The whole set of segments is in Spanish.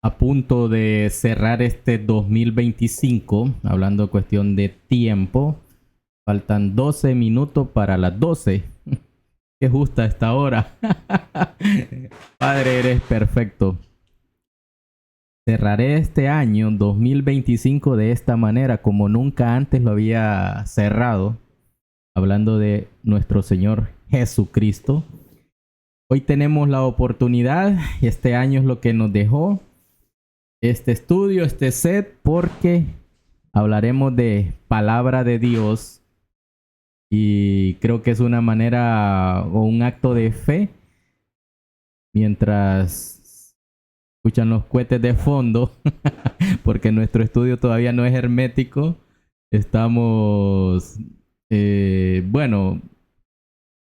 A punto de cerrar este 2025, hablando cuestión de tiempo. Faltan 12 minutos para las 12. Qué justa esta hora. Padre, eres perfecto. Cerraré este año 2025 de esta manera, como nunca antes lo había cerrado, hablando de nuestro Señor Jesucristo. Hoy tenemos la oportunidad, y este año es lo que nos dejó este estudio, este set, porque hablaremos de palabra de Dios y creo que es una manera o un acto de fe mientras escuchan los cohetes de fondo porque nuestro estudio todavía no es hermético. Estamos, bueno,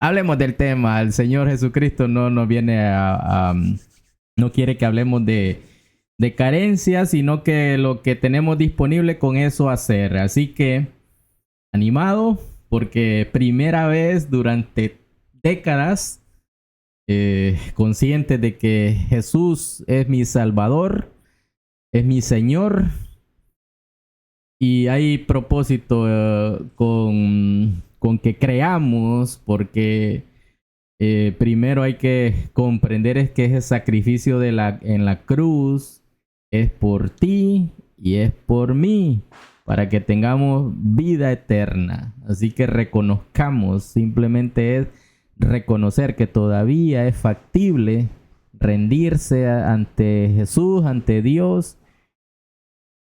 hablemos del tema. El Señor Jesucristo no nos viene no quiere que hablemos de carencias, sino que lo que tenemos disponible con eso hacer. Así que, animado, porque primera vez durante décadas, consciente de que Jesús es mi Salvador, es mi Señor, y hay propósito con que creamos, porque primero hay que comprender es que ese sacrificio en la cruz es por ti y es por mí, para que tengamos vida eterna. Así que reconozcamos, simplemente es reconocer que todavía es factible rendirse ante Jesús, ante Dios,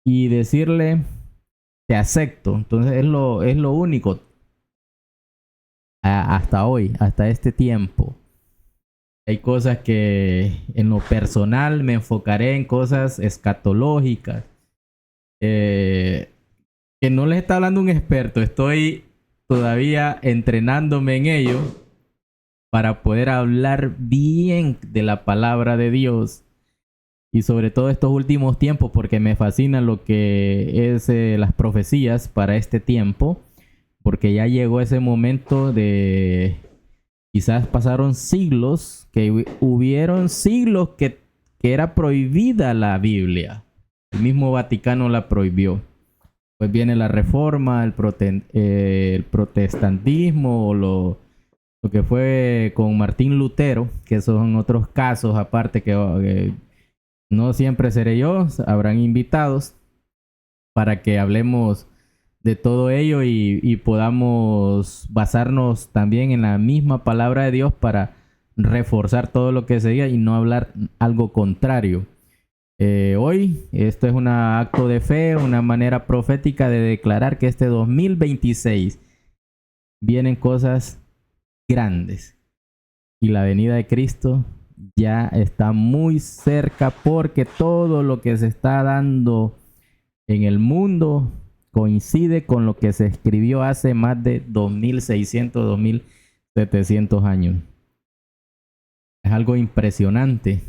y decirle, te acepto. Entonces es lo único hasta hoy, hasta este tiempo. Hay cosas que en lo personal me enfocaré en cosas escatológicas, que no les está hablando un experto. Estoy todavía entrenándome en ello para poder hablar bien de la palabra de Dios, y sobre todo estos últimos tiempos, porque me fascina lo que es las profecías para este tiempo, porque ya llegó ese momento de... Quizás pasaron siglos, que hubieron siglos que era prohibida la Biblia. El mismo Vaticano la prohibió. Pues viene la Reforma, el protestantismo, o lo que fue con Martín Lutero, que son otros casos aparte que no siempre seré yo, habrán invitados para que hablemos de todo ello y podamos basarnos también en la misma palabra de Dios para reforzar todo lo que se diga y no hablar algo contrario. Hoy esto es un acto de fe, una manera profética de declarar que este 2026 vienen cosas grandes y la venida de Cristo ya está muy cerca, porque todo lo que se está dando en el mundo coincide con lo que se escribió hace más de 2600, 2700 años. Es algo impresionante.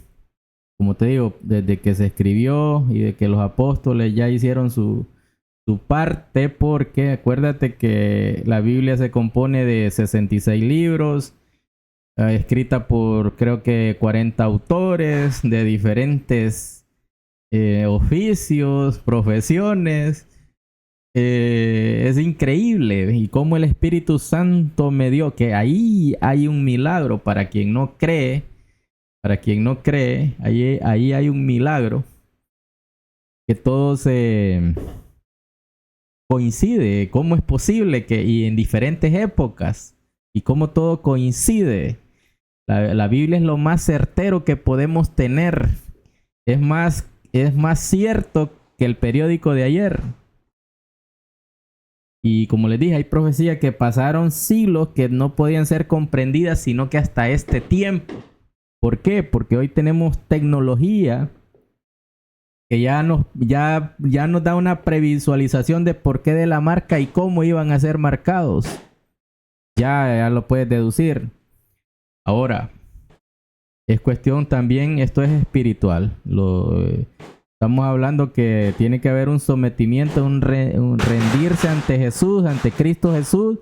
Como te digo, desde que se escribió y de que los apóstoles ya hicieron su parte, porque acuérdate que la Biblia se compone de 66 libros, escrita por creo que 40 autores de diferentes oficios, profesiones. Es increíble y cómo el Espíritu Santo me dio, que ahí hay un milagro para quien no cree. Para quien no cree, ahí hay un milagro, que todo se coincide. ¿Cómo es posible que y en diferentes épocas y cómo todo coincide? La Biblia es lo más certero que podemos tener. Es más cierto que el periódico de ayer. Y como les dije, hay profecías que pasaron siglos que no podían ser comprendidas, sino que hasta este tiempo. ¿Por qué? Porque hoy tenemos tecnología que ya nos da una previsualización de por qué de la marca y cómo iban a ser marcados. Ya lo puedes deducir. Ahora, es cuestión también, esto es espiritual. Estamos hablando que tiene que haber un sometimiento, un rendirse ante Jesús, ante Cristo Jesús,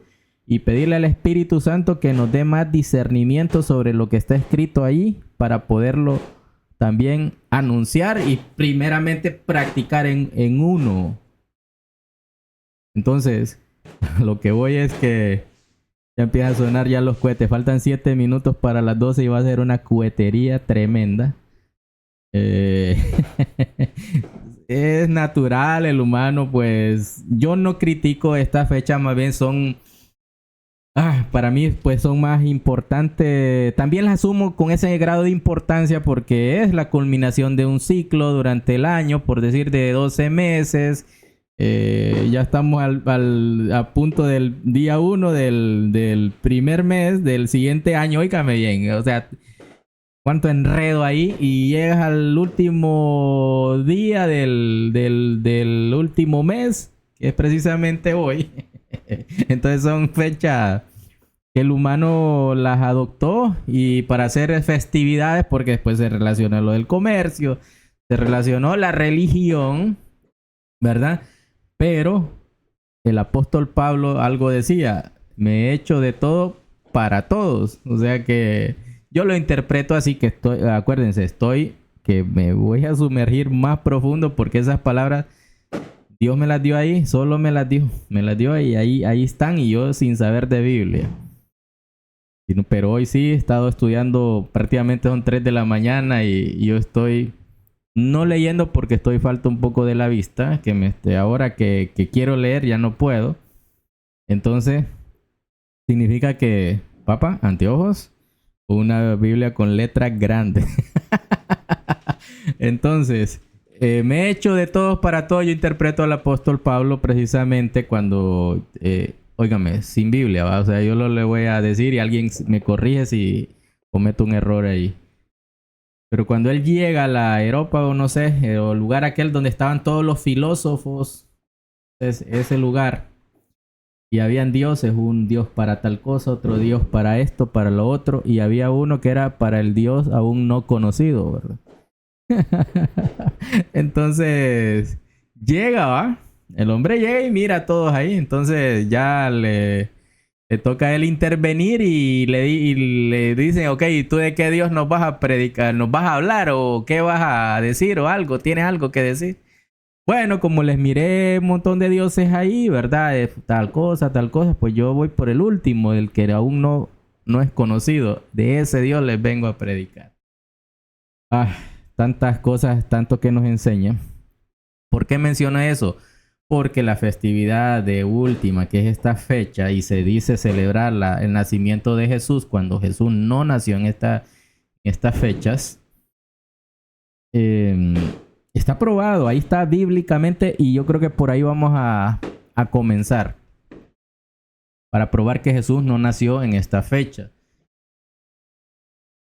y pedirle al Espíritu Santo que nos dé más discernimiento sobre lo que está escrito ahí para poderlo también anunciar y primeramente practicar en uno. Entonces, lo que voy es que ya empieza a sonar ya los cohetes. Faltan 7 minutos para las 12 y va a ser una cohetería tremenda. Es natural, el humano, pues yo no critico estas fechas, más bien son, para mí, pues son más importantes. También las asumo con ese grado de importancia porque es la culminación de un ciclo durante el año, por decir de 12 meses. Ya estamos a punto del día 1 del primer mes del siguiente año, óigame bien, o sea, cuánto enredo ahí, y llegas al último día del último mes, que es precisamente hoy. Entonces son fechas que el humano las adoptó y para hacer festividades, porque después se relacionó lo del comercio, se relacionó la religión, ¿verdad? Pero el apóstol Pablo algo decía: me he hecho de todo para todos. O sea que yo lo interpreto así, que estoy, acuérdense, que me voy a sumergir más profundo porque esas palabras Dios me las dio ahí, solo me las dio y ahí están, y yo sin saber de Biblia. Pero hoy sí he estado estudiando, prácticamente son 3 de la mañana y yo estoy no leyendo porque estoy falta un poco de la vista, ahora que quiero leer ya no puedo. Entonces, significa que, papá, anteojos o una Biblia con letras grandes. Entonces, me he hecho de todos para todos. Yo interpreto al apóstol Pablo precisamente cuando, óigame, sin Biblia, ¿va? O sea, yo le voy a decir y alguien me corrige si cometo un error ahí. Pero cuando él llega a la Areópago, no sé, o lugar aquel donde estaban todos los filósofos, ese lugar, y habían dioses, un dios para tal cosa, otro dios para esto, para lo otro, y había uno que era para el dios aún no conocido, ¿verdad? Entonces, ¿va? El hombre llega y mira a todos ahí, entonces ya le toca a él intervenir y le dicen: ok, ¿tú de qué Dios nos vas a predicar? ¿Nos vas a hablar o qué vas a decir o algo? ¿Tienes algo que decir? Bueno, como les miré un montón de dioses ahí, ¿verdad? Tal cosa, pues yo voy por el último, el que aún no es conocido. De ese Dios les vengo a predicar. Tantas cosas, tanto que nos enseña. ¿Por qué menciono eso? Porque la festividad de última, que es esta fecha, y se dice celebrar el nacimiento de Jesús cuando Jesús no nació en estas fechas, está probado, ahí está bíblicamente, y yo creo que por ahí vamos a comenzar para probar que Jesús no nació en esta fecha.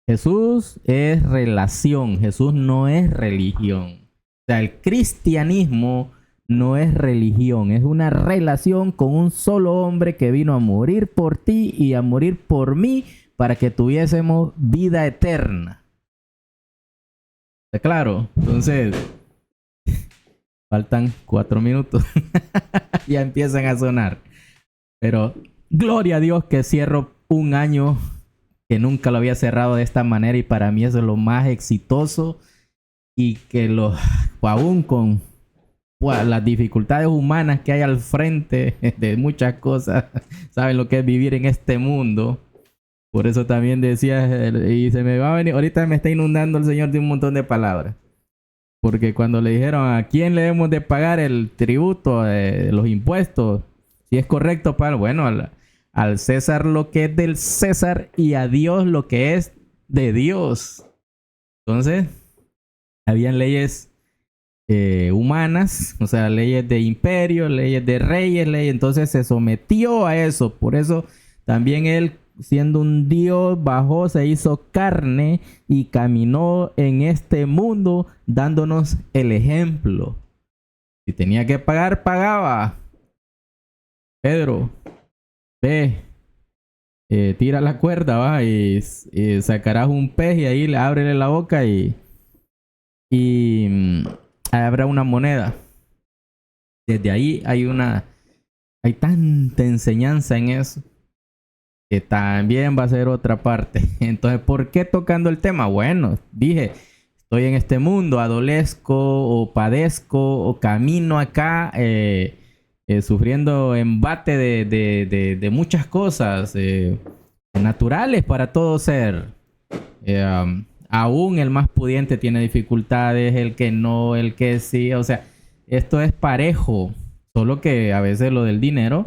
Jesús es relación, Jesús no es religión. O sea, el cristianismo no es religión, es una relación con un solo hombre que vino a morir por ti y a morir por mí para que tuviésemos vida eterna. ¿Está claro? Entonces, faltan 4 minutos. Ya empiezan a sonar. Pero gloria a Dios que cierro un año que nunca lo había cerrado de esta manera, y para mí eso es lo más exitoso, y que aún con las dificultades humanas que hay al frente de muchas cosas, saben lo que es vivir en este mundo. Por eso también decía, y se me va a venir, ahorita me está inundando el Señor de un montón de palabras. Porque cuando le dijeron a quién le debemos de pagar el tributo, los impuestos, si es correcto pagar, bueno, al César lo que es del César y a Dios lo que es de Dios. Entonces, habían leyes humanas, o sea, leyes de imperio, leyes de reyes, entonces se sometió a eso. Por eso también él, siendo un Dios, bajó, se hizo carne y caminó en este mundo dándonos el ejemplo. Si tenía que pagar, pagaba. Pedro, ve, tira la cuerda, va, y sacarás un pez y ahí ábrele la boca y habrá una moneda. Desde ahí hay tanta enseñanza en eso, que también va a ser otra parte. Entonces, ¿por qué tocando el tema? Bueno, dije, estoy en este mundo, adolezco o padezco o camino acá sufriendo embate de muchas cosas naturales para todo ser. Aún el más pudiente tiene dificultades, el que no, el que sí, o sea, esto es parejo, solo que a veces lo del dinero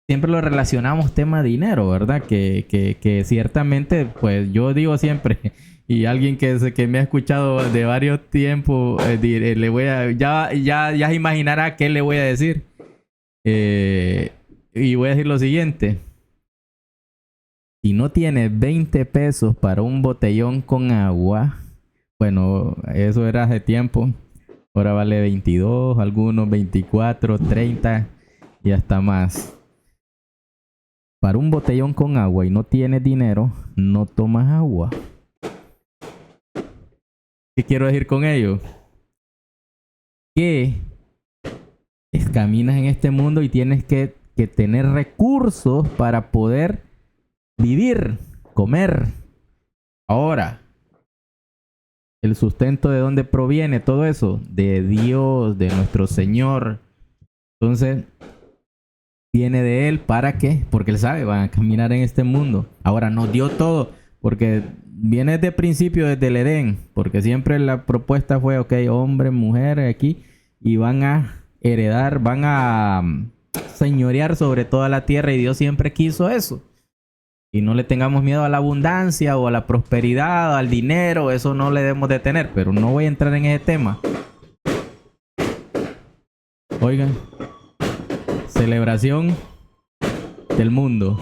siempre lo relacionamos tema dinero, ¿verdad? Que ciertamente, pues yo digo siempre, y alguien que me ha escuchado de varios tiempos, le voy a, ya imaginará qué le voy a decir. Y voy a decir lo siguiente. Si no tienes 20 pesos para un botellón con agua, bueno, eso era hace tiempo. Ahora vale 22, algunos 24, 30 y hasta más. Para un botellón con agua y no tienes dinero, no tomas agua. ¿Qué quiero decir con ello? Que caminas en este mundo y tienes que tener recursos para poder vivir, comer. Ahora, el sustento de dónde proviene todo eso, de Dios, de nuestro Señor. Entonces, viene de Él. ¿Para qué? Porque Él sabe, van a caminar en este mundo. Ahora, nos dio todo, porque viene desde el principio, desde el Edén, porque siempre la propuesta fue, ok, hombre, mujer, aquí, y van a heredar, van a señorear sobre toda la tierra, y Dios siempre quiso eso. Y no le tengamos miedo a la abundancia o a la prosperidad, al dinero, eso no le debemos de tener, pero no voy a entrar en ese tema. Oigan, celebración del mundo,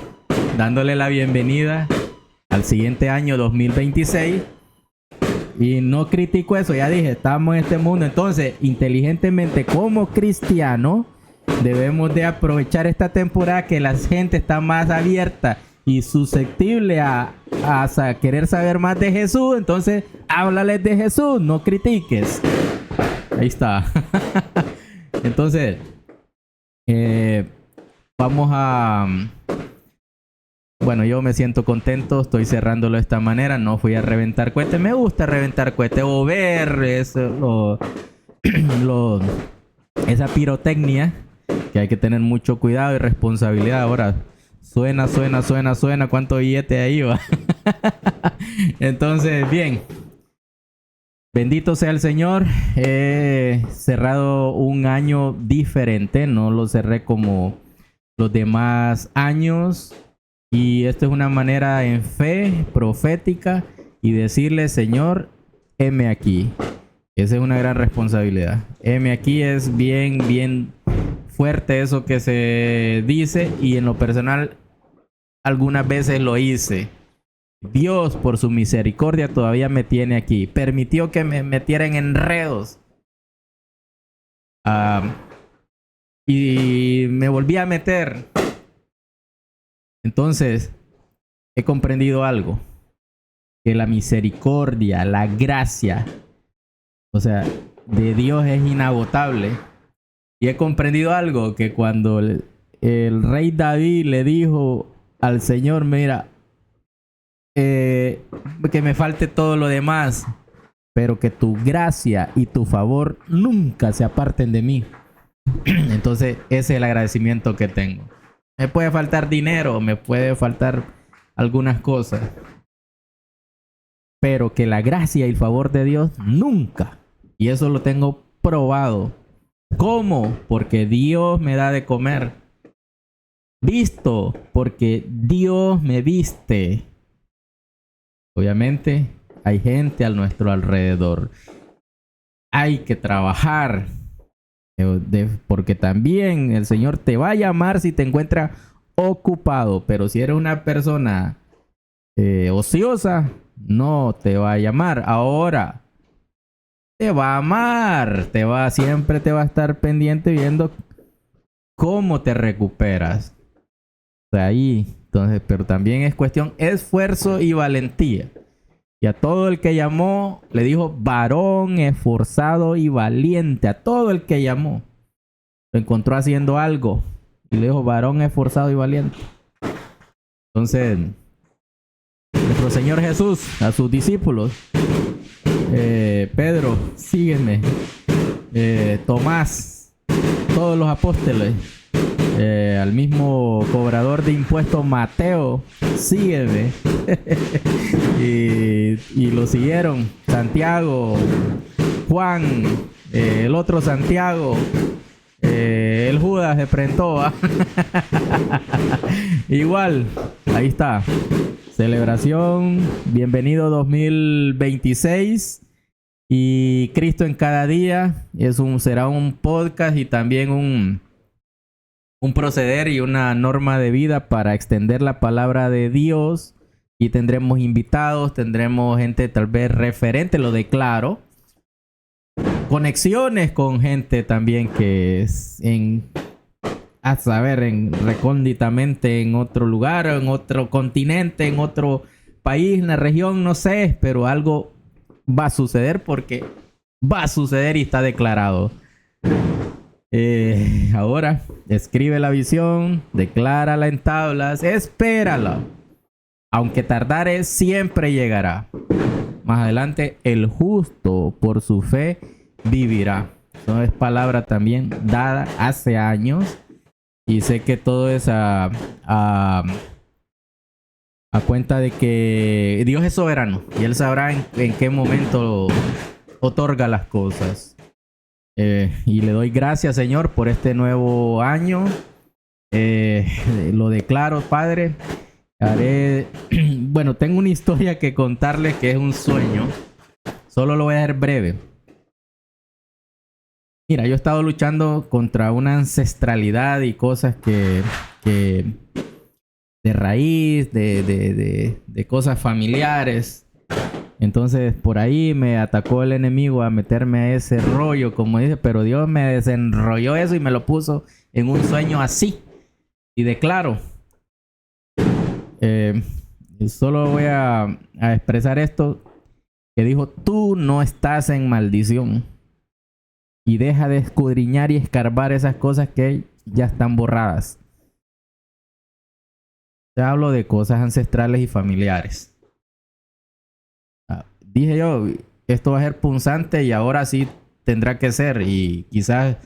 dándole la bienvenida al siguiente año 2026. Y no critico eso, ya dije, estamos en este mundo. Entonces, inteligentemente como cristiano, debemos de aprovechar esta temporada que la gente está más abierta y susceptible a querer saber más de Jesús. Entonces, háblales de Jesús, no critiques. Ahí está. Entonces, vamos a... Bueno, yo me siento contento, estoy cerrándolo de esta manera. No fui a reventar cohetes. Me gusta reventar cohetes o ver eso, esa pirotecnia, que hay que tener mucho cuidado y responsabilidad. Ahora, suena. ¿Cuánto billete ahí va? Entonces, bien. Bendito sea el Señor. He cerrado un año diferente. No lo cerré como los demás años. Y esto es una manera en fe profética y decirle, Señor, heme aquí. Esa es una gran responsabilidad. Heme aquí es bien fuerte eso que se dice, y en lo personal algunas veces lo hice. Dios, por su misericordia, todavía me tiene aquí. Permitió que me metiera en enredos. Y me volví a meter. Entonces, he comprendido algo. Que la misericordia, la gracia, o sea, de Dios es inagotable. Y he comprendido algo, que cuando el rey David le dijo al Señor, mira, que me falte todo lo demás, pero que tu gracia y tu favor nunca se aparten de mí. Entonces, ese es el agradecimiento que tengo. Me puede faltar dinero, me puede faltar algunas cosas, pero que la gracia y el favor de Dios nunca. Y eso lo tengo probado. ¿Cómo? Porque Dios me da de comer. Visto, porque Dios me viste. Obviamente hay gente a nuestro alrededor. Hay que trabajar. Porque también el Señor te va a llamar si te encuentra ocupado. Pero si eres una persona ociosa, no te va a llamar. Ahora te va a amar. Siempre te va a estar pendiente viendo cómo te recuperas. O sea, ahí. Entonces, pero también es cuestión esfuerzo y valentía. Y a todo el que llamó, le dijo varón esforzado y valiente. A todo el que llamó, lo encontró haciendo algo. Y le dijo varón esforzado y valiente. Entonces, nuestro Señor Jesús, a sus discípulos, Pedro, sígueme. Tomás, todos los apóstoles. Al mismo cobrador de impuestos Mateo, sígueme. y lo siguieron. Santiago, Juan, el otro Santiago, el Judas se prentó. Igual, ahí está. Celebración, bienvenido 2026 y Cristo en cada día. Será un podcast y también un proceder y una norma de vida para extender la palabra de Dios. Y tendremos invitados, tendremos gente tal vez referente, lo declaro. Conexiones con gente también que es recónditamente en otro lugar, en otro continente, en otro país, en la región, no sé, pero algo va a suceder porque va a suceder y está declarado. Ahora, escribe la visión, declárala en tablas, espérala. Aunque tardare, siempre llegará. Más adelante, el justo por su fe vivirá. Eso es palabra también dada hace años. Y sé que todo es a cuenta de que Dios es soberano. Y Él sabrá en qué momento otorga las cosas. Y le doy gracias, Señor, por este nuevo año. Lo declaro, Padre. Bueno, tengo una historia que contarles que es un sueño. Solo lo voy a hacer breve. Mira, yo he estado luchando contra una ancestralidad y cosas que de raíz, de cosas familiares. Entonces por ahí me atacó el enemigo a meterme a ese rollo, como dice, pero Dios me desenrolló eso y me lo puso en un sueño así. Y declaro, solo voy a expresar esto, que dijo: tú no estás en maldición. Y deja de escudriñar y escarbar esas cosas que ya están borradas. Te hablo de cosas ancestrales y familiares. Dije yo, esto va a ser punzante y ahora sí tendrá que ser. Y quizás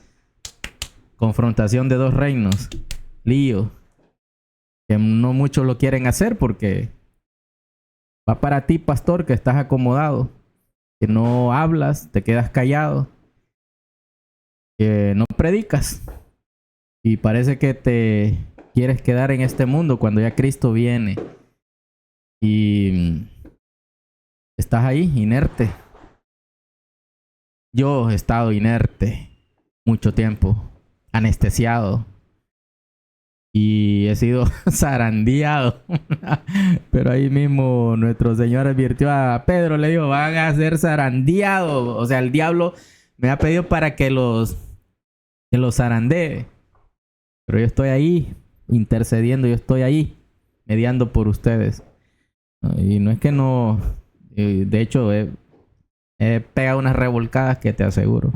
confrontación de dos reinos. Lío. Que no muchos lo quieren hacer porque va para ti, pastor, que estás acomodado. Que no hablas, te quedas callado. Que no predicas. Y parece que te quieres quedar en este mundo cuando ya Cristo viene. Y estás ahí, inerte. Yo he estado inerte mucho tiempo, anestesiado. Y he sido zarandeado. Pero ahí mismo nuestro Señor advirtió a Pedro, le dijo: van a ser zarandeados. O sea, el diablo me ha pedido para que los zarandee. Pero yo estoy ahí intercediendo, yo estoy ahí mediando por ustedes. Y no es que no... de hecho, he pegado unas revolcadas que te aseguro.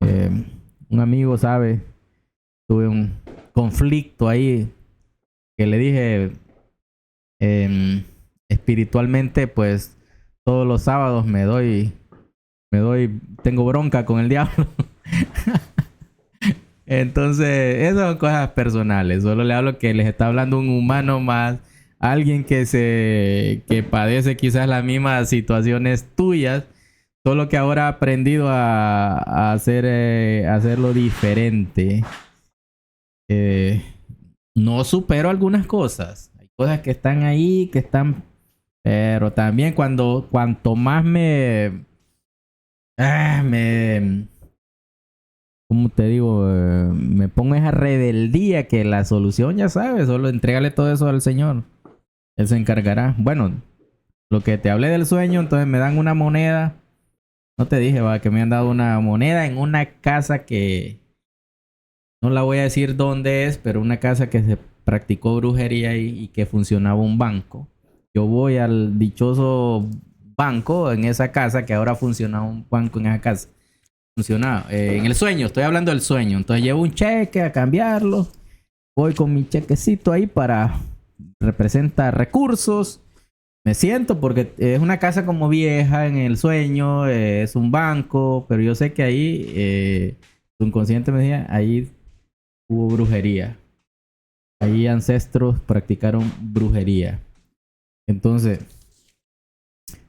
Un amigo sabe, tuve un conflicto ahí que le dije, espiritualmente, pues todos los sábados tengo bronca con el diablo. Entonces, esas son cosas personales. Solo le hablo que les está hablando un humano más, alguien que padece quizás las mismas situaciones tuyas, solo que ahora ha aprendido a hacerlo diferente. No supero algunas cosas. Hay cosas que están ahí, pero también cuanto más ¿cómo te digo? Me pongo esa rebeldía, que la solución ya sabes, solo entrégale todo eso al Señor. Él se encargará. Bueno, lo que te hablé del sueño, entonces me dan una moneda. No te dije, que me han dado una moneda en una casa que... No la voy a decir dónde es, pero una casa que se practicó brujería y que funcionaba un banco. Yo voy al dichoso banco en esa casa, que ahora funciona un banco en esa casa. Funcionaba. En el sueño, estoy hablando del sueño. Entonces llevo un cheque a cambiarlo. Voy con mi chequecito ahí representa recursos. Me siento porque es una casa como vieja en el sueño, es un banco, pero yo sé que ahí, su inconsciente me decía, ahí hubo brujería. Ahí ancestros practicaron brujería. Entonces,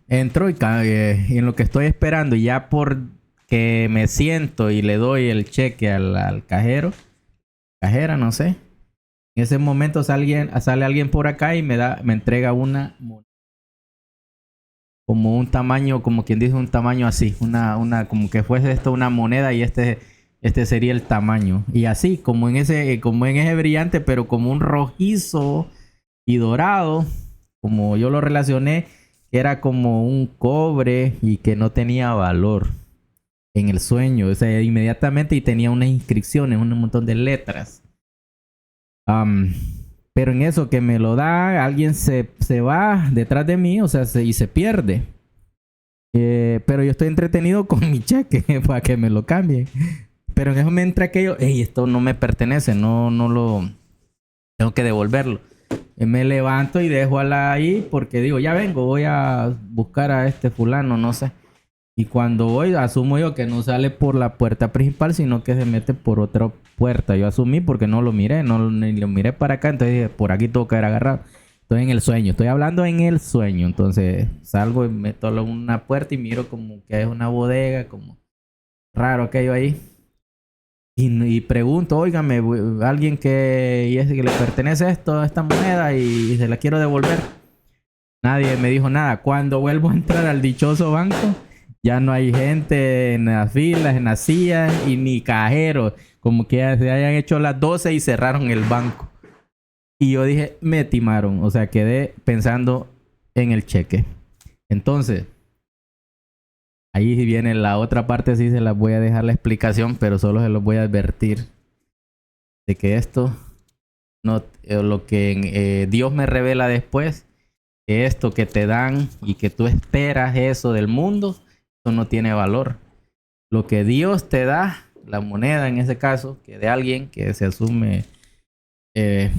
entro y en lo que estoy esperando, ya por que me siento y le doy el cheque al cajero, cajera, no sé. En ese momento sale alguien por acá y me entrega una como un tamaño, como quien dice un tamaño así, como que fuese esto una moneda y este sería el tamaño. Y así, como en ese brillante, pero como un rojizo y dorado, como yo lo relacioné, que era como un cobre y que no tenía valor en el sueño. O sea, inmediatamente y tenía unas inscripciones, un montón de letras. Am, pero en eso que me lo da, alguien se va detrás de mí, o sea, y se pierde. Pero yo estoy entretenido con mi cheque para que me lo cambien. Pero en eso me entra aquello, hey, esto no me pertenece, no lo tengo que devolverlo. Me levanto y dejo a la ahí porque digo, ya vengo, voy a buscar a este fulano, no sé. Y cuando voy, asumo yo que no sale por la puerta principal, sino que se mete por otra puerta. Yo asumí porque no lo miré, ni lo miré para acá, entonces dije, por aquí tengo que haber agarrado. Estoy en el sueño, estoy hablando en el sueño. Entonces salgo y meto a una puerta y miro como que es una bodega, como raro aquello ahí. Y pregunto, óigame, alguien que le pertenece esto, esta moneda y se la quiero devolver. Nadie me dijo nada. Cuando vuelvo a entrar al dichoso banco, ya no hay gente en las filas, en las sillas y ni cajeros. Como que ya se hayan hecho las 12 y cerraron el banco. Y yo dije, me timaron. O sea, quedé pensando en el cheque. Entonces, ahí viene la otra parte, sí se las voy a dejar la explicación, pero solo se los voy a advertir de que esto, no, lo que Dios me revela después, que esto que te dan y que tú esperas eso del mundo, eso no tiene valor. Lo que Dios te da, la moneda en ese caso, que de alguien que se asume de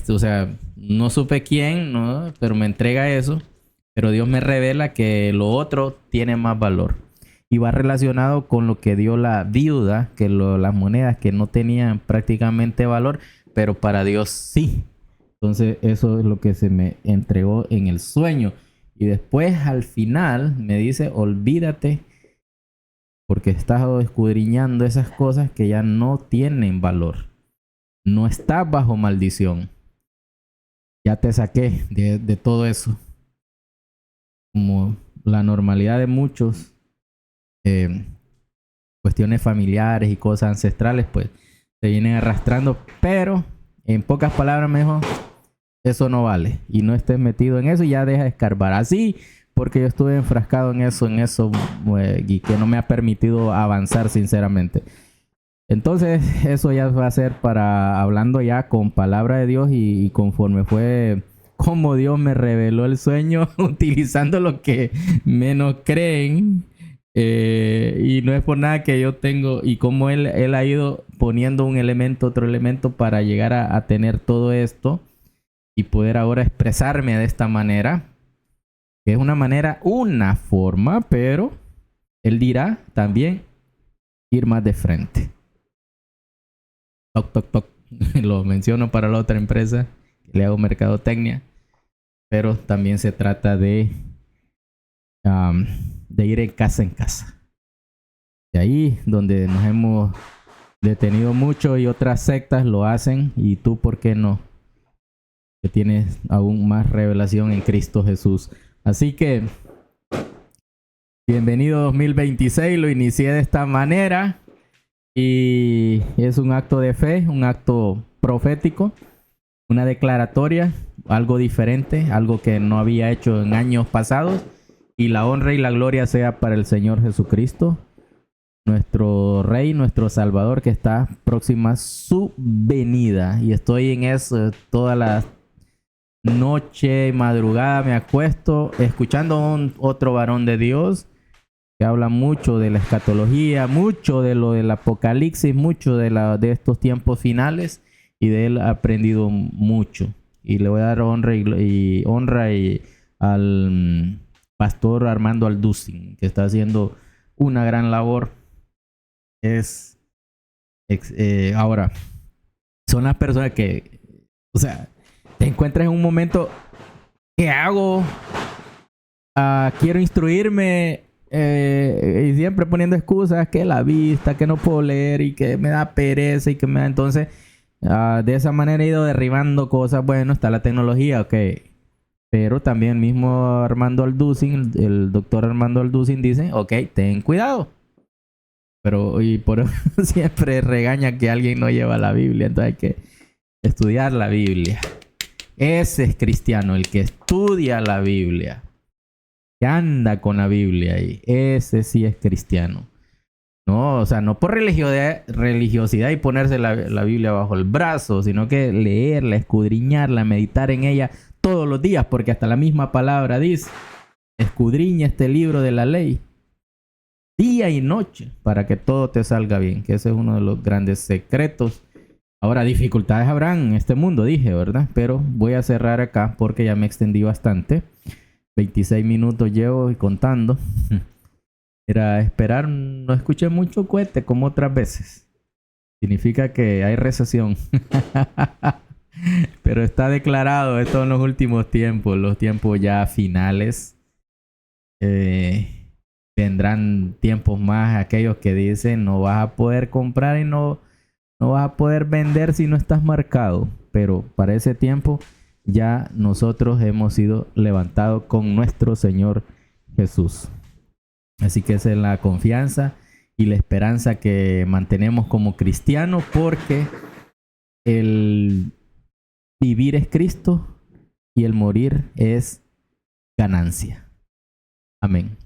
o sea, no supe quién, ¿no? Pero me entrega eso, pero Dios me revela que lo otro tiene más valor. Y va relacionado con lo que dio la viuda, que las monedas que no tenían prácticamente valor, pero para Dios sí. Entonces eso es lo que se me entregó en el sueño. Y después al final me dice, olvídate porque estás escudriñando esas cosas que ya no tienen valor. No estás bajo maldición. Ya te saqué de todo eso. Como la normalidad de muchos, eh, cuestiones familiares y cosas ancestrales, pues se vienen arrastrando. Pero en pocas palabras mejor, eso no vale. Y no estés metido en eso y ya deja de escarbar. Así, porque yo estuve enfrascado en eso, y que no me ha permitido avanzar sinceramente. Entonces, eso ya va a ser para hablando ya con palabra de Dios y conforme fue como Dios me reveló el sueño, utilizando lo que menos creen. Y no es por nada que yo tengo, y como él ha ido poniendo un elemento, otro elemento para llegar a tener todo esto y poder ahora expresarme de esta manera, que es una manera, una forma, pero él dirá también ir más de frente. Toc, toc, toc. Lo menciono para la otra empresa, le hago mercadotecnia, pero también se trata de ir en casa. De ahí donde nos hemos detenido mucho y otras sectas lo hacen, y tú, ¿por qué no? Que tienes aún más revelación en Cristo Jesús. Así que, bienvenido 2026, lo inicié de esta manera y es un acto de fe, un acto profético, una declaratoria, algo diferente, algo que no había hecho en años pasados, y la honra y la gloria sea para el Señor Jesucristo, nuestro Rey, nuestro Salvador, que está próxima su venida. Y estoy en eso toda la noche, madrugada, me acuesto escuchando a otro varón de Dios que habla mucho de la escatología, mucho de lo del apocalipsis, mucho de estos tiempos finales, y de él he aprendido mucho. Y le voy a dar honra y al pastor Armando Alducin, que está haciendo una gran labor. Ahora, son las personas que, o sea, te encuentras en un momento, ¿qué hago? Quiero instruirme y siempre poniendo excusas, que la vista, que no puedo leer y que me da pereza y que me da... Entonces, de esa manera he ido derribando cosas. Bueno, está la tecnología, ok. Pero también mismo Armando Alducin, el doctor Armando Alducin dice, ok, ten cuidado. Pero y por eso siempre regaña que alguien no lleva la Biblia. Entonces hay que estudiar la Biblia. Ese es cristiano, el que estudia la Biblia, que anda con la Biblia ahí. Ese sí es cristiano. No, o sea, no por religiosidad y ponerse la Biblia bajo el brazo, sino que leerla, escudriñarla, meditar en ella todos los días, porque hasta la misma palabra dice, escudriña este libro de la ley día y noche para que todo te salga bien, que ese es uno de los grandes secretos. Ahora, dificultades habrán en este mundo, dije, ¿verdad? Pero voy a cerrar acá porque ya me extendí bastante. 26 minutos llevo y contando. Era esperar, no escuché mucho cohete como otras veces. Significa que hay recesión. Pero está declarado esto en los últimos tiempos, los tiempos ya finales. Vendrán tiempos más aquellos que dicen no vas a poder comprar y no vas a poder vender si no estás marcado. Pero para ese tiempo ya nosotros hemos sido levantados con nuestro Señor Jesús. Así que esa es la confianza y la esperanza que mantenemos como cristianos, porque el vivir es Cristo y el morir es ganancia. Amén.